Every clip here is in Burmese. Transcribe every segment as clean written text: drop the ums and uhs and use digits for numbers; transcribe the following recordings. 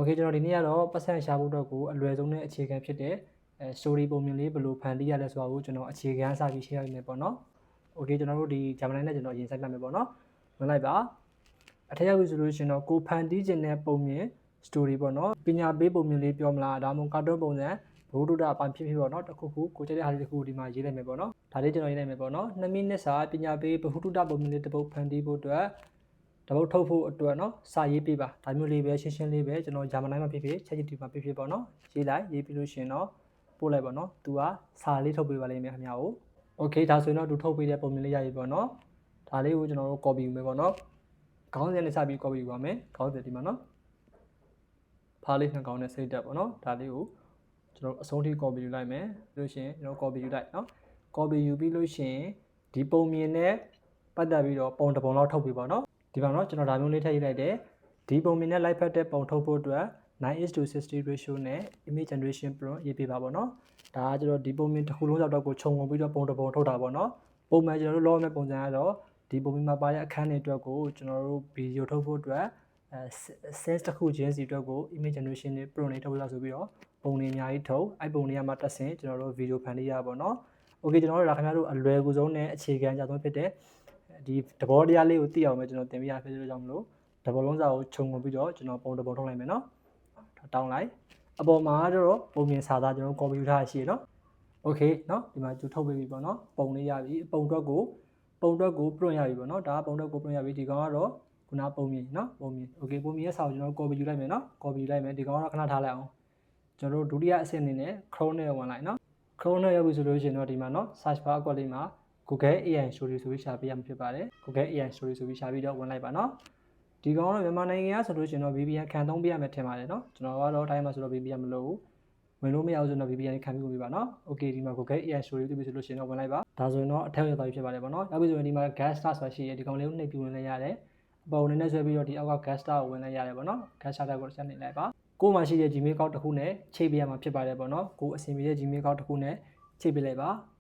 Okay ကျွန်တော်ဒီနေ့ကတော့ပတ်စံရှာဖို့အတွက်ကိုအလွယ်ဆုံးနဲ့အခြေခံဖြစ်တဲ့story ပုံမြင်လေးဘယ်လိုဖန်တီးရလဲဆိုတာကိုကျွန်တော်အခြေခံစပြီးရှင်းရမယ်ပေါ့နော် Okay ကျွန်တော်တို့ဒီ Gemini နဲ့ကျွန်တော်ရင်ဆိုင်ပြမယ်ပေါ့နော်ဝင်လိုက်ပါအထက်ရောက်ပြီဆိုလို့ရှိရင်တော့ကိုဖန်တီးခြင်းတဲ့ပုံမြင် story ပေါ့နော်ပညာပေးပုံမြင်လေးပြောမလားဒါမှမဟုတ်ကာတွန်းပုံစံဘိုးတို့တာအပိုင်းဖြစ်ဖြစ်ပေါ့နော်တခုခုကိုကြည့်တဲ့ဟာလေးတခုဒီမှာရေးလိုက်မယ်ပေါ့နော်ဒါလေးကျွန်တော်ရေးလိုက်မယ်ပေါ့နော်2မိနစ်စာပညာပေးဘိုးတို့တာပုံမြင်လေးတစ်ပုတ်ဖန်တီးဖို့အတွက်တပုတ်ထုတ်ဖို့အတွက်နော်စာရေးပေးပါဒါမျိုးလေးပဲရှင်းရှင်းလေးပဲကျွန်တော် Gemini မှာဖြစ်ဖြစ် ChatGPT မှာဖြစ်ဖြစ်ပေါ့နော်ရေးလိုက်ရေးပြီးလို့ရှိရင်တော့ပို့လိုက်ပေါ့နော်သူကစာလေးထုတ်ပေးပါလိမ့်မယ်ခင်ဗျာကို Okay ဒါဆိုရင်တော့သူထုတ်ပေးတဲ့ပုံမြင်လေးရပြီပေါ့နော်ဒါလေးကိုကျွန်တော်တို့ copy ယူမယ်ပေါ့နော်ခေါင်းစဉ်နဲ့စပြီး copy ယူပါမယ်ခေါင်းစဉ်ဒီမှာနော်ဖားလေးနှစ်ကောင်နဲ့စိတ်တက်ပေါ့နော်ဒါလေးကိုကျွန်တော်အဆုံးထိ copy ယူလိုက်မယ်ပြီးလို့ရှိရင်ကျွန်တော် copy ယူလိုက်နော် copy ယူပြီးလို့ရှိရင်ဒီပုံမြင်နဲ့ပတ်သက်ပြီးတော့ပုံတစ်ပုံလောက်ထုတ်ပြီးပေါ့နော်ဒီမှာနော်ကျွန်တော်ဒါမျိုးလေးထည့်ရေးလိုက်တယ်ဒီပုံမြင်နဲ့ live ဖတ်တဲ့ပုံထုတ်ဖို့အတွက် 9:60 ratio နဲ့ image generation prompt ရေးပေးပါပေါ့နော်ဒါကကျွန်တော်ဒီပုံမြင်တစ်ခုလုံးရောက်တော့ကိုခြုံငုံပြီးတော့ပုံတစ်ပုံထုတ်တာပေါ့နော်ပုံမှန်ကျွန်တော်တို့လောမဲ့ပုံစံကတော့ဒီပုံမြင်မှာပါတဲ့အခန်းတွေအတွက်ကိုကျွန်တော်တို့ video ထုတ်ဖို့အတွက်sense တစ်ခုချင်းစီအတွက်ကို image generation နဲ့ prompt တွေထုတ်ပြပါဆိုပြီးတော့ပုံတွေအများကြီးထုတ်အဲ့ပုံတွေကမှတက်ဆင်ကျွန်တော်တို့ video ဖန်တီးရပါပေါ့နော် Okay ကျွန်တော်တို့ဒါခင်ဗျားတို့အလွယ်ကူဆုံးနဲ့အခြေခံအကြဆုံးဖြစ်တဲ့ဒီသဘောတရားလေးကိုသိအောင်ပဲကျွန်တော်သင်ပြရဖြစ်လို့ကြောင့်မလို့တဘောလုံးစာကိုခြုံငုံပြီးတော့ကျွန်တော်ပုံတစ်ပုံထုတ်လိုက်မယ်နော်တောင်းလိုက်အပေါ်မှာတော့ပုံမြင်စာသားကျွန်တော် copy ထားရှိရနော် Okay နော်ဒီမှာကျူထုတ်ပေးပြီပေါ့နော်ပုံလေးရပြီပုံအတွက်ကို print ရပြီပေါ့နော်ဒါကပုံအတွက်ကို print ရပြီဒီကောင်ကတော့ခုနပုံမြင်နော်ပုံမြင် Okay ပုံမြင်ရဲ့စာကိုကျွန်တော် copy ယူလိုက်မယ်နော် copy ယူလိုက်မယ်ဒီကောင်ကတော့ခဏထားလိုက်အောင်ကျွန်တော်တို့ဒုတိယအဆင့်အနေနဲ့ Chrome နဲ့ဝင်လိုက်နော် Chrome နဲ့ရောက်ပြီဆိုလို့ရှိရင်တော့ဒီမှာနော် search bar အကွက်လေးမှာ Google AI Story ဆိုပြီးရှာပေးရမှာဖြစ်ပါတယ် Google AI Story ဆိုပြီးရှာပြီးတော့ဝင်လိုက်ပါနော်ဒီကောင်ကတော့မြန်မာနိုင်ငံကဆိုလို့ရှိရင်တော့ VPN ခံသုံးပေးရမယ်ထင်ပါတယ်နော်ကျွန်တော်ကတော့တိုင်းမှာဆိုတော့ VPN မလို့ဝင်လို့မရဘူးဆိုတော့ VPN ခံပြီးဝင်ပါနော် Okay ဒီမှာ Google AI Story သိပြီဆိုလို့ရှိရင်တော့ဝင်လိုက်ပါဒါဆိုရင်တော့အထက်ရောက်သွားပြီဖြစ်ပါတယ်ပေါ့နော်နောက်ပြီးဆိုရင်ဒီမှာ Guest Star ဆိုတာရှိရဒီကောင်လေးကိုနှိပ်ပြီးဝင်လိုက်ရတယ်အပေါ်အနေနဲ့ဆွဲပြီးတော့ဒီအောက်က Guest Star ကိုဝင်လိုက်ရတယ်ပေါ့နော် Guest Star ကိုဆက်နေလိုက်ပါကိုမှရှိတဲ့ Gmail account တစ်ခုနဲ့ချိတ်ပေးရမှာဖြစ်ပါတယ်ပေါ့နော်ကိုအဆင်ပြေတဲ့ Gmail account တစ်ခုနဲ့ချိတ်ပေးလိုက်ပါ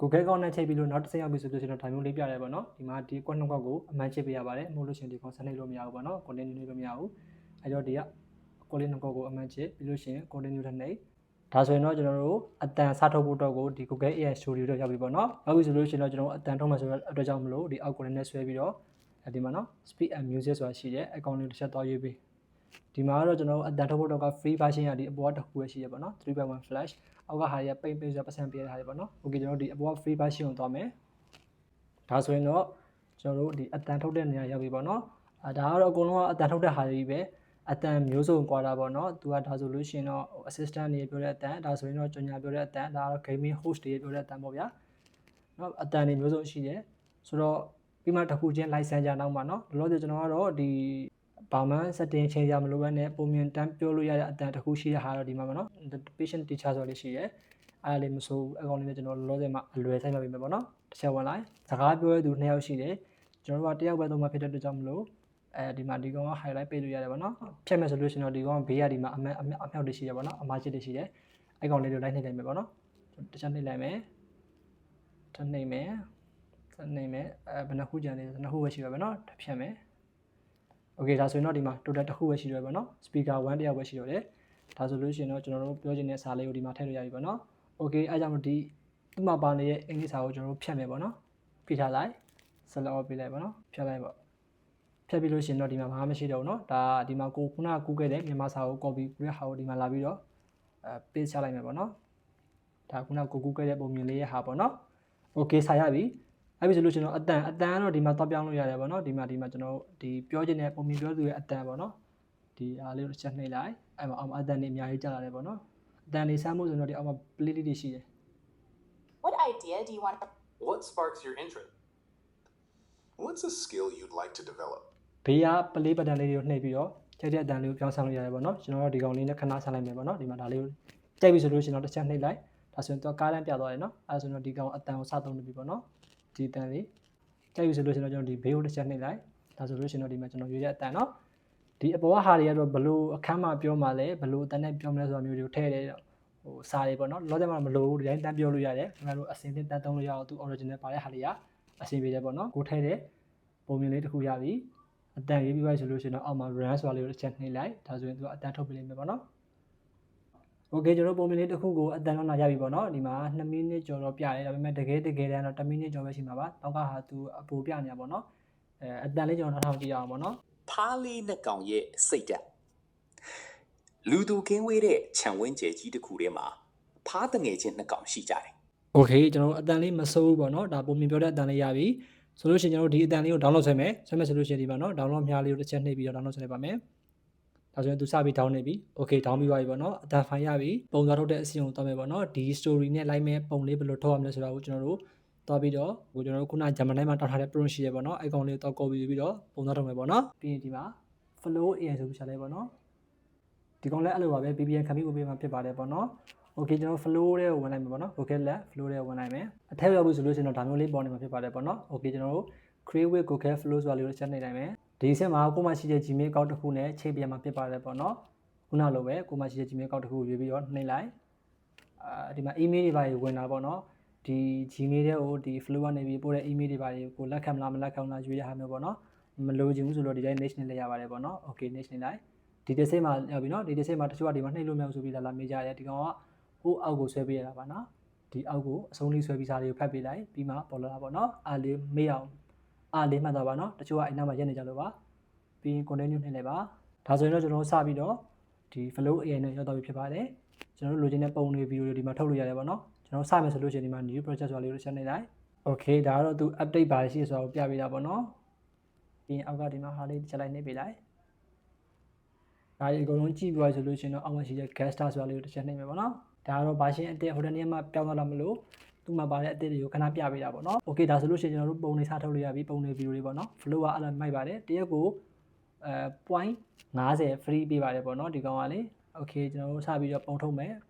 Google account နဲ့ချိတ်ပြီးလို့နောက်တစ်ဆင့်ရောက်ပြီဆိုလို့ရှိရင်တော့ဒါမျိုးလေးပြရတယ်ပေါ့နော်ဒီမှာဒီကွက်နှစ်ကွက်ကိုအမှန်ချိတ်ပေးရပါတယ်မဟုတ်လို့ရှိရင်ဒီကောင်ဆက်နေလို့မရဘူးပေါ့နော် continue နေလို့မရဘူးအဲတော့ဒီကကွက်လေးနှစ်ကွက်ကိုအမှန်ချိတ်ပြီးလို့ရှိရင် continue ထပ်နေဒါဆိုရင်တော့ကျွန်တော်တို့အတန်စထုတ်ဖို့အတွက်ကိုဒီ Google AI Studio တော့ရောက်ပြီပေါ့နော်ရောက်ပြီဆိုလို့ရှိရင်တော့ကျွန်တော်အတန်ထုတ်မှဆိုတော့အတွက်ကြောင့်မလို့ဒီအောက်ကွက်နဲ့ဆွဲပြီးတော့ဒီမှာနော် speed and music ဆိုတာရှိတယ်အကောင့်လေးတစ်ချက်သွားရွေးပေးဒီမှာကတော့ကျွန်တော်အတန်ထုတ်ဖို့တော့က free version ရဒီအပေါ်ကတစ်ခုပဲရှိရပါတော့3.1 flash အောက်ကဟာရပိတ်ပိတ်ဆိုပတ်စံပေးရတဲ့ဟာတွေပေါ့နော် Okay ကျွန်တော်တို့ဒီအပေါ်က free version ကိုသွားမယ်ဒါဆိုရင်တော့ကျွန်တော်တို့ဒီအတန်ထုတ်တဲ့နေရာရောက်ပြီပေါ့နော်ဒါကတော့အကုန်လုံးကအတန်ထုတ်တဲ့ဟာတွေပဲအတန်မျိုးစုံကွာတာပေါ့နော်သူကဒါဆိုလို့ရှိရင်တော့ assistant တွေပြောတဲ့အတန်ဒါဆိုရင်တော့ကြော်ညာပြောတဲ့အတန်ဒါကတော့ gaming host တွေပြောတဲ့အတန်ပေါ့ဗျာနော်အတန်တွေမျိုးစုံရှိတယ်ဆိုတော့ပြီးမှတစ်ခုချင်း license ကြနောက်မှာနော်လောလောဆယ်ကျွန်တော်ကတော့ဒီဘာမှ setting change ရမလို့ပဲနဲ့ပုံမြင်တန်းပြောလို့ရတဲ့အတန်တစ်ခုရှိတဲ့ဟာတော့ဒီမှာပေါ့နော် patient teacher ဆိုလေးရှိရဲအားလေးမစိုးဘူးအကောင်လေးနဲ့ကျွန်တော်လောလောဆယ်မှာအလွယ်ဆိုင်ပါပြီမယ်ပေါ့နော်တစ်ချက်ဝင်လိုက်စကားပြောတဲ့သူ2ယောက်ရှိတယ်ကျွန်တော်တို့ကတစ်ယောက်ပဲသုံးမှဖြစ်တဲ့အတွက်ကြောင့်မလို့ဒီမှာဒီကောင်က highlight ပေးလို့ရတယ်ပေါ့နော်ဖြတ်မယ်ဆိုလို့ရှိရင်တော့ဒီကောင်ဘေးကဒီမှာအမြောက်တွေရှိရပေါ့နော်အမားချစ်တွေရှိတယ်အဲ့ကောင်လေးတွေလိုက်နှိပ်လိုက်မယ်ပေါ့နော်တစ်ချက်နှိပ်လိုက်မယ်ထပ်နှိပ်မယ်ဘယ်နှခုကြံနေလဲနှစ်ခုပဲရှိရပါနော်တစ်ဖြတ်မယ် Okay ဒါဆိုရင်တော့ဒီမှာ total တစ်ခုပဲရှိရပါတော့ speaker 1တယောက်ပဲရှိရတယ်ဒါဆိုလို့ရှိရင်တော့ကျွန်တော်တို့ပြောချင်တဲ့စာလေးကိုဒီမှာထည့်လို့ရပြီပေါ့နော် Okay အဲကြောင့်ဒီသူ့မှာပါနေတဲ့အင်္ဂလိပ်စာကိုကျွန်တော်တို့ဖြတ်မယ်ပေါ့နော်ဖြတ်ထားလိုက် select all ပေးလိုက်ပေါ့နော်ဖြတ်လိုက်ပေါ့ဖြတ်ပြီးလို့ရှိရင်တော့ဒီမှာဘာမှမရှိတော့ဘူးเนาะဒါဒီမှာကိုခုနကကူးခဲ့တဲ့မြန်မာစာကို copy ပြီးတဲ့ဟာကိုဒီမှာလာပြီးတော့paste ချလိုက်မယ်ပေါ့နော်ဒါခုနကကိုကူးခဲ့တဲ့ပုံမြင်လေးရဲ့ဟာပေါ့နော် Okay စာရပြီအဲ့ပြီဆိုလို့ရှိရင်တော့အတန်ကတော့ဒီမှာတော့ပြောင်းလို့ရတယ်ပေါ့နော်ဒီမှာကျွန်တော်ဒီပြောချင်တဲ့ပုံမြင်ပြောသူရဲ့အတန်ပေါ့နော်ဒီအားလေးကိုတစ်ချက်နှိပ်လိုက်အဲ့မှာအောက်အတန်တွေအများကြီးကျလာတယ်ပေါ့နော်အတန်တွေစမ်းဖို့ဆိုတော့ဒီအောက်မှာ play လေးတွေရှိတယ် What idea do you want? What sparks your interest? What's a skill you'd like to develop? ဘေးက play button လေးတွေကိုနှိပ်ပြီးတော့ကြိုက်တဲ့အတန်လေးကိုပြောင်းဆန်းလို့ရတယ်ပေါ့နော်ကျွန်တော်တို့ဒီကောင်လေးနဲ့ခဏဆန်းလိုက်မယ်ပေါ့နော်ဒီမှာဒါလေးကိုကြိုက်ပြီဆိုလို့ရှိရင်တော့တစ်ချက်နှိပ်လိုက်ဒါဆိုရင်တော့ကားတန်းပြသွားတယ်နော်အဲဆိုတော့ဒီကောင်အတန်ကိုစသုံးနေပြီပေါ့နော်ဒီအတန်လေးကြိုက်ပြီဆိုလို့ရှိရင်တော့ကျွန်တော်ဒီဘေးကိုတစ်ချက်နှိပ်လိုက်ဒါဆိုလို့ရှိရင်တော့ဒီမှာကျွန်တော်ရွေးတဲ့အတန်နော်ဒီအပေါ်ကဟာတွေကတော့ဘလို့အခန်းမှာပြောမှလဲဘလို့အတန်နဲ့ပြောမလဲဆိုတာမျိုးတွေကိုထည့်တယ်ဟိုစာတွေပေါ့နော်လောဆယ်မှာမလို့ဘူးဒီတိုင်းတန်းပြောလို့ရတယ်ခင်ဗျားတို့အစင်သင့်တန်းသုံးလို့ရအောင်သူ original ပါတဲ့ဟာတွေကအဆင်ပြေတယ်ပေါ့နော်ကိုထည့်တဲ့ပုံမြင်လေးတစ်ခုရပြီ အတန်ရေးပြီးပါဆိုလို့ရှိရင်တော့အောက်မှာ run ဆိုတာလေးကိုတစ်ချက်နှိပ်လိုက်ဒါဆိုရင်သူကအတန်ထုတ်ပေးလိမ့်မယ်ပေါ့နော်โอเคကျွန်တော်ပုံမြင်လေးတစ်ခုကိုအတန်လောက်လာရပြီပေါ့နော်ဒီမှာ2မိနစ်ကျော်တော့ပြတယ်ဒါပေမဲ့တကယ်တမ်းတော့1မိနစ်ကျော်ပဲရှိမှာပါတောက်ကဟာသူအပူပြနေတာပေါ့နော်အတန်လေးကျွန်တော်နောက်ထောင်ကြည့်ရအောင်ပေါ့နော် ဖားလေးနှစ်ကောင်ရဲ့စိတ်ဓာတ်လူသူကင်းဝေးတဲ့ခြံဝင်းကျဲကြီးတစ်ခုထဲမှာဖားတငယ်ချင်းနှစ်ကောင်ရှိကြတယ် โอเคကျွန်တော်အတန်လေးမစိုးဘူးပေါ့နော်ဒါပုံမြင်ပြောတဲ့အတန်လေးရပြီဆိုလို့ရှိရင်ကျွန်တော်ဒီအတန်လေးကို download ဆွဲမယ်ဆိုလို့ရှိရင်ဒီမှာနော် download မြားလေးကိုတစ်ချက်နှိပ်ပြီးတော့ download ဆွဲလိုက်ပါမယ်ဒါဆိုရင်သူစပြီး down နေပြီ okay down ပြီးသွားပြီပေါ့နော်အတန် file ရပြီပုံသွားထုတ်တဲ့အစီအစဉ်ကိုသွားမယ်ပေါ့နော်ဒီ story နဲ့ လိုက်မဲ့ပုံလေးဘယ်လိုထုတ်ရမလဲဆိုတာကိုကျွန်တော်တို့သွားပြီးတော့ကျွန်တော်တို့ခုန Gemini မှာတောင်းထားတဲ့ prompt ရှိရပေါ့နော်အဲ့ကောင်လေးကိုတော့ copy ပြီးတော့ပုံသွားထုတ်မယ်ပေါ့နော်ပြီးရင်ဒီမှာ flow AI ဆိုပြီးရှာလိုက်ပေါ့နော်ဒီကောင်လည်းအဲ့လိုပါပဲ VPN ခံပြီးကိုပေးမှာဖြစ်ပါတယ်ပေါ့နော် okay ကျွန်တော် flow တဲ့ကိုဝင်လိုက်မယ်ပေါ့နော် okay လက် flow တဲ့ကိုဝင်လိုက်မယ်အထက်ရောက်ပြီဆိုလို့ရှိရင်တော့ဒါမျိုးလေးပေါ်နေမှာဖြစ်ပါတယ်ပေါ့နော် okay ကျွန်တော်တို့ create with Google Flow ဆိုတာလေးကိုချက်နေနိုင်မယ်ဒီအဆင့်မှာကိုမှရှိတဲ့ Gmail account တစ်ခုနဲ့ချိန်ပြန်မှာဖြစ်ပါတယ်ပေါ့နော်ခုနလိုပဲကိုမှရှိတဲ့ Gmail account တစ်ခုကိုရွေးပြီးတော့နှိပ်လိုက်ဒီမှာ email တွေပါဝင်တာပေါ့နော်ဒီ Gmail တွေကိုဒီ Flow ကနေပြီးပို့တဲ့ email တွေပါကိုလက်ခံမလားမလက်ခံလားရွေးရဟာမျိုးပေါ့နော်မလိုချင်ဘူးဆိုတော့ဒီတိုင်း next နှိပ်လိုက်ရပါတယ်ပေါ့နော် okay next နှိပ်လိုက်ဒီတစ်စိတ်မှာရောက်ပြီနော်ဒီတစ်စိတ်မှာတချို့ကဒီမှာနှိပ်လို့မရဘူးဆိုပြီးလာမေးကြရတယ်ဒီကောင်ကဟိုအောက်ကိုဆွဲပေးရတာပါနော်ဒီအောက်ကိုအဆုံးလေးဆွဲပြီးစားလေးကိုဖတ်ပေးလိုက်ပြီးမှပေါ်လာတာပေါ့နော်အားလေးမေးအောင်အားလေးမှတ်သွားပါနော်တချို့ကအိမ်နောက်မှာရက်နေကြလို့ပါပြီးရင် continue နှိပ်လိုက်ပါဒါဆိုရင်တော့ကျွန်တော်စပြီးတော့ဒီ flow AI နဲ့ရောက်တော့ပြီဖြစ်ပါတယ်ကျွန်တော်တို့လိုချင်တဲ့ပုံတွေဗီဒီယိုတွေဒီမှာထုတ်လို့ရတယ်ပေါ့နော်ကျွန်တော်စမယ်ဆိုလို့ရှိရင်ဒီမှာ new project ဆိုတာလေးကိုချက်နေလိုက် okay ဒါကတော့သူ update ပါရှိဆိုတာကိုပြပေးတာပေါ့နော်ပြီးရင်အောက်ကဒီမှာဟာလေးချက်လိုက်နှိပ်ပေးလိုက်ဒါကြီးအကုန်လုံးကြည့်ပြီးသွားဆိုလို့ရှိရင်တော့အောက်မှာရှိတဲ့ guest star ဆိုတာလေးကိုတစ်ချက်နှိပ်မယ်ပေါ့နော်ဒါကတော့ version အသစ်ဟိုတနေ့မှပြောင်းသွားလာမလို့သူ့မှာပါတဲ့အသစ်တွေကိုခဏပြပေးတာပေါ့နော် okay ဒါဆိုလို့ရှိရင်ကျွန်တော်တို့ပုံတွေစထုတ်လို့ရပြီပုံတွေဗီဒီယိုတွေပေါ့နော် flow ကအဲ့လိုမိုက်ပါတယ်တရက်ကို0.50 free ပေးပါတယ်ပေါ့နော်ဒီကောင်ကလေ okay ကျွန်တော်တို့စပြီးတော့ပုံထုတ်မ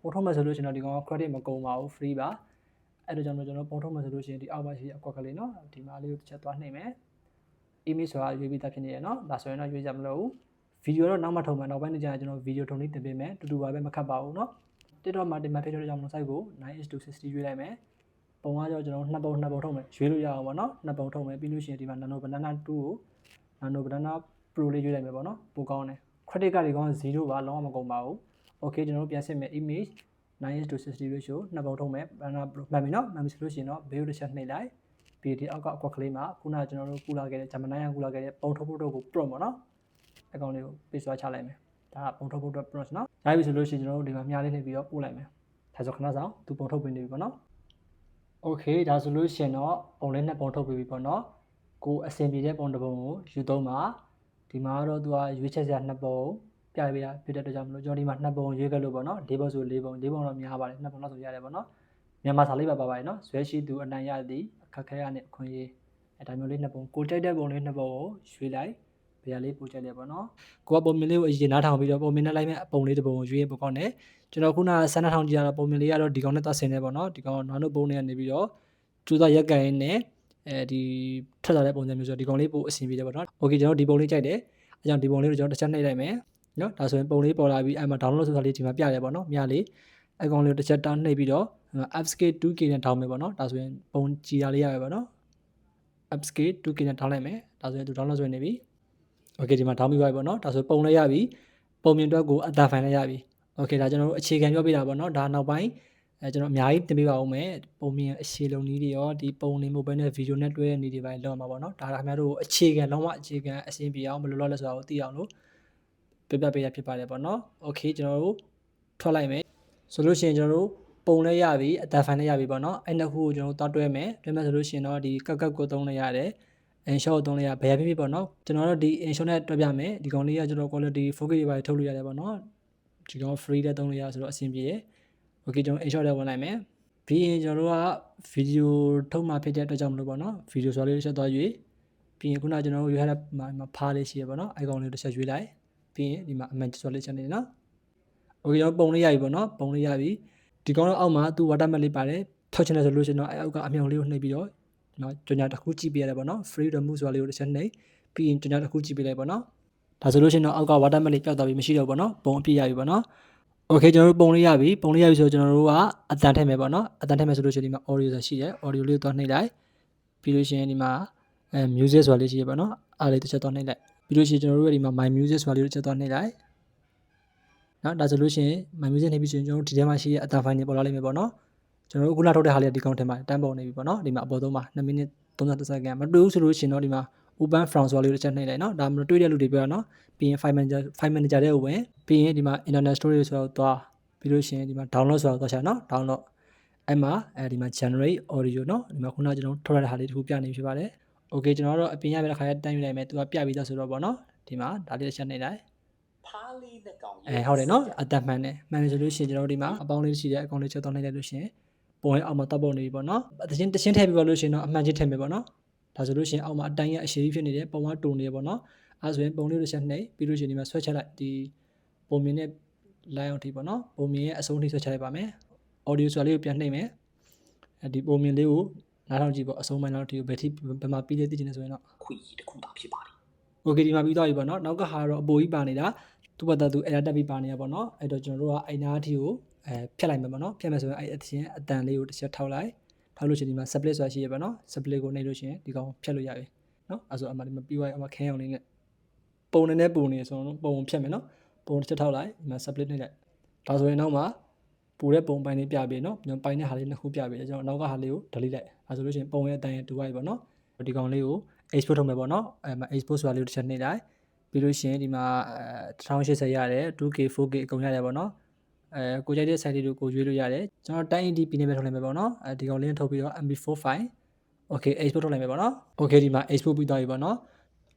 ယ်ဆိုလို့ရှိရင်တော့ဒီကောင်က credit မကုန်ပါဘူး free ပါအဲ့ဒါကြောင့်ကျွန်တော်ပုံထုတ်မယ်ဆိုလို့ရှိရင်ဒီအောက်မှာရှိတဲ့အကွက်ကလေးနော်ဒီမှာလေးကိုတစ်ချက်သွားနှိပ်မယ် image ဆိုတာရွေးပြီးသားဖြစ်နေရနော်ဒါဆိုရင်တော့ရွေးကြမလို့ဗီဒီယိုတော့နောက်မှထုတ်မယ်နောက်ပိုင်းကျရင်ကျွန်တော်ဗီဒီယိုထုံလေးတင်ပေးမယ်တူတူပါပဲမခတ်ပါဘူးเนาะ TikTok မှာတင်မှာဖြစ်တဲ့ကြောင့်မလို့ site ကို 9:60 ရွေးလိုက်မယ်ပုံကတော့ကျွန်တော်နှစ်ပုံထုတ်မယ်ရွေးလို့ရအောင်ပေါ့เนาะနှစ်ပုံထုတ်မယ်ပြီးလို့ရှိရင်ဒီမှာ Nano Banana 2ကို Nano Banana Pro လေးရွေးလိုက်မယ်ပေါ့เนาะပိုကောင်းတယ် credit ကဒီကောင်0ပါလုံးဝမကုန်ပါဘူး okay ကျွန်တော်တို့ပြန်စစ်မယ် image 9:60 ratio နှစ်ပုံထုတ်မယ် Banana Pro မှန်ပြီเนาะမှန်ပြီဆိုလို့ရှိရင်တော့ video တစ်ချက်နှိပ်လိုက်ပြီးဒီအောက်ကအကွက်ကလေးမှာခုနကကျွန်တော်တို့ကူလာခဲ့တဲ့ Gemini ကကူလာခဲ့တဲ့ပုံထုတ်ဖို့တော့ကို prompt ပေါ့เนาะအကောင့်လေးကို paste ချလိုက်မယ်ဒါကပုံထုတ်ဖို့အတွက် prompt เนาะရပြီဆိုလို့ရှိရင်ကျွန်တော်တို့ဒီမှာမြားလေးနှိပ်ပြီးတော့ပို့လိုက်မယ်ဒါဆိုခဏဆောင်သူပုံထုတ်ပေးနေပြီပေါ့เนาะ okay ဒါဆိုလို့ရှိရင်တော့ပုံလေးနှစ်ပုံထုတ်ပေးပြီပေါ့เนาะကိုအဆင်ပြေတဲ့ပုံတစ်ပုံကိုယူသုံးပါဒီမှာတော့သူကရွေးချက်စရာနှစ်ပုံပြပေးတာဖြစ်တဲ့အတွက်ကြောင့်မလို့ကျွန်တော်ဒီမှာနှစ်ပုံရွေးခဲ့လို့ပေါ့เนาะ၄ပုံဆို၄ပုံတော့များပါတယ်နှစ်ပုံတော့ဆိုရတယ်ပေါ့เนาะမြန်မာစာလေးပါပါတယ်เนาะဇွဲရှိသူအနိုင်ရသည်အခက်ခဲရနဲ့အခွင့်အရေးအဲဒါမျိုးလေးနှစ်ပုံကိုကြိုက်တဲ့ပုံလေးနှစ်ပုံကိုရွေးလိုက်ဘယ်လေးပို့ချက်လဲပေါ့နော်ကိုကပုံမြင်လေးကိုအရင်နားထောင်ပြီးတော့ပုံမြင်နဲ့လိုက်မဲ့အပုံလေးတစ်ပုံကိုရွေးရင်ပိုကောင်းတယ်ကျွန်တော်ခုနဆန်းနှထောင်ကြည့်ရတော့ပုံမြင်လေးကတော့ဒီကောင်နဲ့သွားဆင်နေပေါ့နော်ဒီကောင်နွားတို့ပုံနဲ့ကနေပြီးတော့ကျိုးသားရက်ကန်နဲ့ဒီထက်လာတဲ့ပုံစံမျိုးဆိုတော့ဒီကောင်လေးပို့အဆင်ပြေတယ်ပေါ့နော်โอเคကျွန်တော်ဒီပုံလေးကြိုက်တယ်အဲကြောင့်ဒီပုံလေးကိုကျွန်တော်တစ်ချက်နှိပ်လိုက်မယ်နော်ဒါဆိုရင်ပုံလေးပေါ်လာပြီးအဲမှာ download ဆိုတာလေးဒီမှာပြရတယ်ပေါ့နော်မြလေးအကောင်လေးကိုတစ်ချက်တောင်းနှိပ်ပြီးတော့ upscale 2K နဲ့ထောင်းမယ်ပေါ့နော်ဒါဆိုရင်ပုံကြည်ရလေးရပဲပေါ့နော် upscale 2K နဲ့ထောင်းလိုက်မယ်ဒါဆိုရင်သူ download ဆွဲနေပြီ okay ဒီမှာ down ပြီးသွားပြီပေါ့နော်ဒါဆိုပုံလည်းရပြီပုံမြင်အတွက်ကိုအတန်ဖိုင်လည်းရပြီ okay ဒါကျွန်တော်တို့အခြေခံပြောပြတာပေါ့နော်ဒါနောက်ပိုင်းကျွန်တော်အများကြီးတင်ပေးပါဦးမယ်ပုံမြင်အခြေလုံးနည်းတွေရောဒီပုံနေ mobile နဲ့ video နဲ့တွဲတဲ့နည်းတွေပိုင်းလောက်မှာပေါ့နော်ဒါခင်ဗျားတို့အခြေခံလုံးဝအခြေခံအဆင်ပြေအောင်ဘယ်လိုလုပ်လဲဆိုတာကိုသိအောင်လို့ပြပြပေးရဖြစ်ပါတယ်ပေါ့နော် okay ကျွန်တော်တို့ထွက်လိုက်မယ်ဆိုလို့ရှိရင်ကျွန်တော်တို့ပုံလည်းရပြီအတန်ဖိုင်လည်းရပြီပေါ့နော်အဲ့နှစ်ခုကိုကျွန်တော်တို့တွဲမယ်ဆိုလို့ရှိရင်တော့ဒီကတ်ကိုသုံးလည်းရတယ်short သုံးလိုက်ရဘယ်ဖြစ်ဖြစ်ပေါ့နော်ကျွန်တော်တို့ဒီ short နဲ့တွဲပြမယ်ဒီကောင်လေးကကျွန်တော် quality 4K တွေပါထုတ်လို့ရတယ်ပေါ့နော်ဒီကောင် free တဲ့သုံးလို့ရဆိုတော့အဆင်ပြေတယ် okay ကျွန်တော် short နဲ့ဝင်လိုက်မယ်ပြီးရင်ကျွန်တော်တို့က video ထုတ်မှဖြစ်တဲ့အတွက်ကြောင့်မလို့ပေါ့နော် video ဆိုလေးတစ်ချက်သွားရွေးပြီးရင်ခုနကျွန်တော်တို့ရွေးထားတဲ့မှာဖားလေးရှိရပေါ့နော်အဲကောင်လေးတစ်ချက်ရွေးလိုက်ပြီးရင်ဒီမှာ image ဆိုလေးချက်နေနော် okay ကျွန်တော်ပုံလေးရပြီပေါ့နော်ပုံလေးရပြီဒီကောင်တော့အောက်မှာသူ watermark လေးပါတယ်ထောက်ချင်တယ်ဆိုလို့ရှိရင်တော့အဲအောက်ကအမြောင်လေးကိုနှိပ်ပြီးတော့နော်ကြော်ညာတစ်ခုကြည့်ပြရတယ်ပေါ့နော် free remove ဆိုတာလေးကိုတစ်ချက်နှိပ်ပြီးရင်ကြော်ညာတစ်ခုကြည့်ပြလိုက်ပေါ့နော်ဒါဆိုလို့ရှိရင်တော့အောက်က watermark လေးပျောက်သွားပြီမရှိတော့ဘူးပေါ့နော်ပုံအပြည့်ရပြီပေါ့နော် okay ကျွန်တော်တို့ပုံလေးရပြီဆိုတော့ကျွန်တော်တို့ကအတန်ထည့်မယ်ပေါ့နော်အတန်ထည့်မယ်ဆိုလို့ရှိရင်ဒီမှာ audio ဆိုတာရှိတယ် audio လေးကိုသွားနှိပ်လိုက်ပြီးလို့ရှိရင်ဒီမှာmusic ဆိုတာလေးရှိရပေါ့နော်အားလေးတစ်ချက်သွားနှိပ်လိုက် ပြီးလို့ရှိရင်ကျွန်တော်တို့ရဲ့ဒီမှာ my music ဆိုတာလေးကိုချက်သွားနှိပ်လိုက်နော်ဒါဆိုလို့ရှိရင် my music နှိပ်ပြီးဆိုရင်ကျွန်တော်တို့ဒီထဲမှာရှိတဲ့အတန်ဖိုင်တွေပေါ်လာလိမ့်မယ်ပေါ့နော်ကျွန်တော်တို့အခုလာထုတ်တဲ့ဟာလေးဒီကောင်ထဲမှာတန်းပေါ်နေပြီပေါ့နော်ဒီမှာအပေါ်ဆုံးမှာ2မိနစ်30စက္ကန့်မတွေ့ဘူးဆိုလို့ရှိရင်တော့ဒီမှာ open from ဆိုတာလေးကိုချက်နှိပ်လိုက်နော်ဒါမှမတွေ့တဲ့လူတွေပြောရနော်ပြီးရင် file manager တဲ့ကိုဝင်ပြီးရင်ဒီမှာ internet storage ဆိုတော့သွားပြီးလို့ရှိရင်ဒီမှာ download ဆိုတော့သွားချနော် download အဲ့မှာဒီမှာ generate audio နော်ဒီမှာခုနကကျွန်တော်ထုတ်ရတဲ့ဟာလေးတခုပြနေဖြစ်ပါတယ် okay ကျွန်တော်တို့အပြင်ရပြတဲ့ခါရတန်းယူလိုက်မယ်သူကပြပြီးသားဆိုတော့ပေါ့နော်ဒီမှာဒါလေးတစ်ချက်နှိပ်လိုက် ဖားလေးနဲ့ကောင် ဟုတ်တယ်နော်အသက်မှန်တယ်မှန်တယ်ဆိုလို့ရှိရင်ကျွန်တော်တို့ဒီမှာအပေါင်းလေးရှိတဲ့အကောင်လေးချက်သွားနှိပ်လိုက်လို့ရှိရင်ပုံရဲ့အောက်မှာတပ်ပုံနေပြီပေါ့နော်တချင်းထည့်ပြီးပါလို့ရှိရင်တော့အမှန်ချင်းထည့်မယ်ပေါ့နော်ဒါဆိုလို့ရှိရင်အောက်မှာအတိုင်းရအရှိကြီးဖြစ်နေတယ်ပုံကတုံနေရပေါ့နော်အဲဆိုရင်ပုံလေးတစ်ချက်နှိပ်ပြီးလို့ရှိရင်ဒီမှာဆွဲချက်လိုက်ဒီပုံမြင်နဲ့ line အောင်ထိပေါ့နော်ပုံမြင်ရဲ့အဆုံးထိဆွဲချက်လိုက်ပါမယ် audio ဆိုတာလေးကိုပြန်နှိပ်မယ်ဒီပုံမြင်လေးကိုနားထောင်ကြည့်ပေါ့အဆုံးပိုင်းလောက်ထိကိုဘယ်မှာပြီးလဲသိချင်တယ်ဆိုရင်တော့ ခွေကြီးတစ်ခုသာဖြစ်ပါတယ် okay ဒီမှာပြီးသွားပြီပေါ့နော်နောက်ကဟာတော့အပေါ်ကြီးပါနေတာသူ့ဘာသာသူ error တက်ပြီးပါနေရပေါ့နော်အဲ့တော့ကျွန်တော်တို့ကအဲ့နားအထိကိုဖြတ်လိုက်မယ်ပေါ့နော်ဖြတ်မယ်ဆိုရင်အဲ့အချင်းအတန်လေးကိုတစ်ချက်ထောက်လိုက်ထောက်လို့ရှိရင်ဒီမှာ split ဆိုတာရှိရပေါ့နော် split ကိုနှိပ်လို့ရှိရင်ဒီကောင်ဖြတ်လို့ရပြီနော်အဲ့ဆိုအမှဒီမှာပြီးသွားရင်အမှခင်းအောင်လေးနဲ့ပုံနဲ့ပုံနေဆိုတော့ပုံဖြတ်မယ်နော်ပုံတစ်ချက်ထောက်လိုက်ဒီမှာ split နှိပ်လိုက်ဒါဆိုရင်နောက်မှာပူတဲ့ပုံပိုင်းလေးပြပေးနော်ကျွန်တော်ပိုင်းတဲ့ဟာလေးနှစ်ခုပြပေးတယ်ကျွန်တော်နောက်ကဟာလေးကို delete လိုက်အဲ့ဆိုလို့ရှိရင်ပုံရဲ့အတန်ရဲ့တူလိုက်ပေါ့နော်ဒီကောင်လေးကို export ထုတ်မယ်ပေါ့နော်အဲ့မှာ export ဆိုတာလေးကိုတစ်ချက်နှိပ်လိုက်ပြီးလို့ရှိရင်ဒီမှာ1080ရတယ် 2K 4K အကုန်ရတယ်ပေါ့နော်ကိုကြိုက်တဲ့ site လေးကိုရွေးလို့ရတယ်ကျွန်တော်တိုင်း AD ပြည်နေပဲထုတ်လိုက်မယ်ပေါ့နော်ဒီကောင်လေးနဲ့ထုတ်ပြီးတော့ MP4 file okay export ထုတ်လိုက်မယ်ပေါ့နော် okay ဒီမှာ export ပြီးသွားပြီပေါ့နော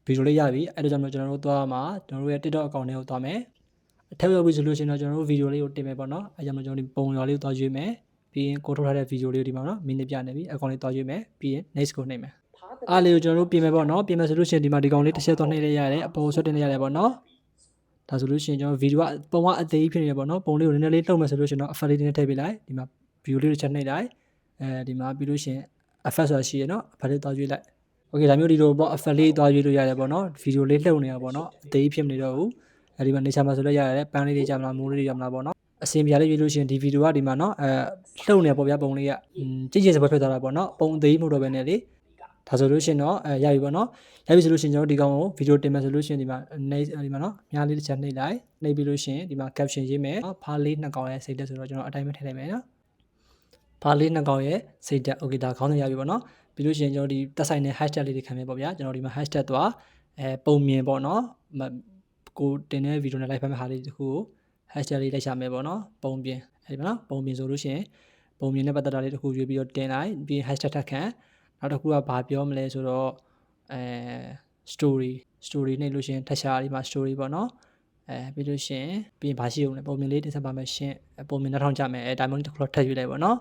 ်ဗီဒီယိုလေးရပြီအဲ့ဒါကြောင့်ကျွန်တော်တို့သွားမှာကျွန်တော်တို့ရဲ့ TikTok account လေးကိုသွားမယ်အထက်ရောက်ပြီဆိုလို့ရှိရင်တော့ကျွန်တော်တို့ဗီဒီယိုလေးကိုတင်မယ်ပေါ့နော်အဲ့ကြောင့်ကျွန်တော်ဒီပုံရွာလေးကိုသွားရွေးမယ်ပြီးရင်ကိုထုတ်ထားတဲ့ဗီဒီယိုလေးကိုဒီမှာနော်မိနစ်ပြနေပြီအကောင်လေးသွားရွေးမယ်ပြီးရင် next ကိုနှိပ်မယ်အားလေးကိုကျွန်တော်တို့ပြင်မယ်ပေါ့နော်ပြင်မယ်ဆိုလို့ရှိရင်ဒီမှာဒီကောင်လေးတစ်ချက်သွားနှိပ်လိုက်ရတယ်အပေါ်ဆွတ်တင်လိုက်ရတယ်ပေါ့နော်ဒါဆိုလို့ရှိရင်ကျွန်တော်ဗီဒီယိုကပုံကအသေးကြီးဖြစ်နေတယ်ပေါ့နော်ပုံလေးကိုနည်းနည်းလေးလှုပ်မယ်ဆိုလို့ရှိရင်တော့ effect လေးနဲ့ထည့်ပေးလိုက်ဒီမှာဗီဒီယိုလေးတစ်ချက်နှိပ်လိုက်ဒီမှာပြီးလို့ရှိရင် effect ဆိုတာရှိရနော် effect လေးသွားရွေးလိုက် okay ဒါမျိုးဒီလိုပေါ့ effect လေးသွားရွေးလို့ရတယ်ပေါ့နော်ဗီဒီယိုလေးလှုပ်နေတာပေါ့နော်အသေးကြီးဖြစ်မနေတော့ဘူးဒီမှာနေချာမှာဆိုလည်းရတယ်ပန်းလေးတွေကြမလားမိုးလေးတွေကြမလားပေါ့နော်အစင်ပြားလေးရွေးလို့ရှိရင်ဒီဗီဒီယိုကဒီမှာနော်လှုပ်နေပေါ့ဗျာပုံလေးကကြည့်ကြစပွဲဖြစ်သွားတာပေါ့နော်ပုံသေးမဟုတ်တော့ဘဲနဲ့လေဒါဆိုလို့ရှိရင်တော့ရပြီပေါ့နော်ရပြီဆိုလို့ရှိရင်ကျွန်တော်ဒီကောင်ကိုဗီဒီယိုတင်မယ်ဆိုလို့ရှိရင်ဒီမှာဒီမှာနော်မြားလေးတစ်ချက်နှိပ်လိုက်နှိပ်ပြီးလို့ရှိရင်ဒီမှာ caption ရေးမယ်နော်ဖားလေးနှစ်ကောင်ရဲ့စိတ်တက်ဆိုတော့ကျွန်တော်အတိုင်းပဲထည့်လိုက်မယ်နော်ဖားလေးနှစ်ကောင်ရဲ့စိတ်တက် okay ဒါခေါင်းစဉ်ရပြီပေါ့နော်ပြီးလို့ရှိရင်ကျွန်တော်ဒီတက်ဆိုင်တဲ့ hashtag လေးတွေခံမယ်ပေါ့ဗျာကျွန်တော်ဒီမှာ hashtag သွားပုံမြင်ပေါ့နော်ကိုတင်တဲ့ဗီဒီယိုနဲ့ live ဖတ်မဲ့ဟာလေးတခုကို hashtag လေးလိုက်ချမယ်ပေါ့နော်ပုံပြင်အဲ့ဒီမှာနော်ပုံပြင်ဆိုလို့ရှိရင်ပုံပြင်နဲ့ပတ်သက်တာလေးတခုရွေးပြီးတော့တင်လိုက်ပြီး hashtag ထပ်ခံနောက်တစ်ခုကဘာပြောမလဲဆိုတော့story နှိပ်လို့ရှိရင်ထပ်ရှာဒီမှာ story ပေါ့နော်ပြီးလို့ရှိရင်ပြီးရင်ဘာရှိအောင်လဲပုံပြင်လေးတင်ဆက်ပါမယ်ရှင်းပုံပြင်2000ကျမယ်diamond တစ်ခုတော့ထပ်ရွေးလိုက်ပေါ့နော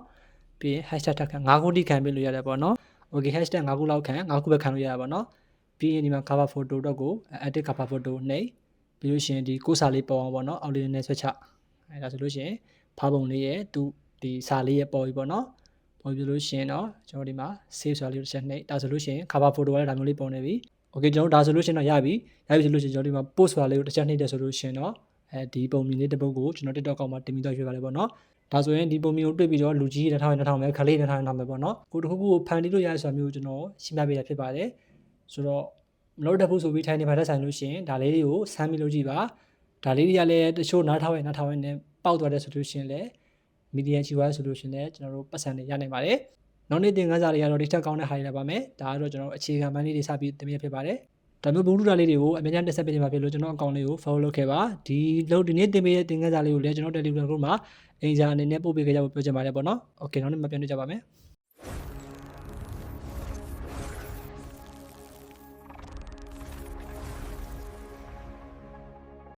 ်ပြီးရင် hashtag ထပ်ခံ5ခုတိခံပေးလို့ရတယ်ပေါ့နော် okay hashtag 5ခုလောက်ခံ5ခုပဲခံလို့ရတာပေါ့နော်ပြီးရင်ဒီမှာ cover photo တော့ကို edit cover photo နှိပ်ပြီးလို့ရှိရင်ဒီကိုးစာလေးပေါ်အောင်ပေါ့နော်အောက်လေးနဲ့ဆွဲချဒါဆိုလို့ရှိရင်ဖားပုံလေးရဲ့သူဒီစာလေးရဲ့ပေါ်ပြီပေါ့နော်ပေါ်ပြီလို့ရှိရင်တော့ကျွန်တော်ဒီမှာ save ဆိုတာလေးတစ်ချက်နှိပ်ဒါဆိုလို့ရှိရင် cover photo ကလည်းဒါမျိုးလေးပေါ်နေပြီ okay ကျွန်တော်ဒါဆိုလို့ရှိရင်တော့ရပြီဆိုလို့ရှိရင်ကျွန်တော်ဒီမှာ post ဆိုတာလေးကိုတစ်ချက်နှိပ်တယ်ဆိုလို့ရှိရင်တော့ဒီပုံမြင်လေးတစ်ပုဒ်ကိုကျွန်တော် TikTok ကောင်မှာတင်ပြီးတော့ရွေးပါလေပေါ့နော်ဒါဆိုရင်ဒီပုံမြင်ကိုတွေ့ပြီးတော့လူကြီး2000ပဲခလေး2000ပဲပေါ့နော်ကိုတခုခုကိုဖန်တီးလို့ရတဲ့ဆိုတာမျိုးကျွန်တော်ရှင်းပြပေးတာဖြစ်ပါတယ်ဆိုတော့မလို့တက်ဖို့ဆိုပြီးထိုင်နေပါတဲ့ဆိုင်လို့ရှိရင်ဒါလေးတွေကိုဆမ်းပြီးလုပ်ကြည့်ပါဒါလေးတွေကလည်းတချို့နားထောင်ရင်နဲ့ပေါက်သွားတဲ့ဆိုလို့ရှိရင်လည်းမီဒီယာချီဝါဆိုလို့ရှိရင်လည်းကျွန်တော်တို့ပတ်စံတွေရနိုင်ပါတယ်နောက်နေ့သင်ခန်းစာတွေကတော့ဒီထက်ကောင်းတဲ့ဟာတွေလာပါမယ်ဒါကတော့ကျွန်တော်အခြေခံပိုင်းလေးတွေစပြီးသင်ပြဖြစ်ပါတယ်ဒါမျိုးဘုံလူတာလေးတွေကိုအများကြီးတက်ဆက်ပေးနေမှာဖြစ်လို့ကျွန်တော်အကောင့်လေးကို follow လုပ်ခဲ့ပါဒီနေ့သင်ပေးတဲ့သင်ခန်းစာလေးကိုလည်းကျွန်တော် Telegram group မှာအင်ဂျာအနေနဲ့ပို့ပေးခဲ့ကြဖို့ပြောချင်ပါတယ်ပေါ့နော် okay နောက်နေ့မှပြန်တွေ့ကြပါမယ်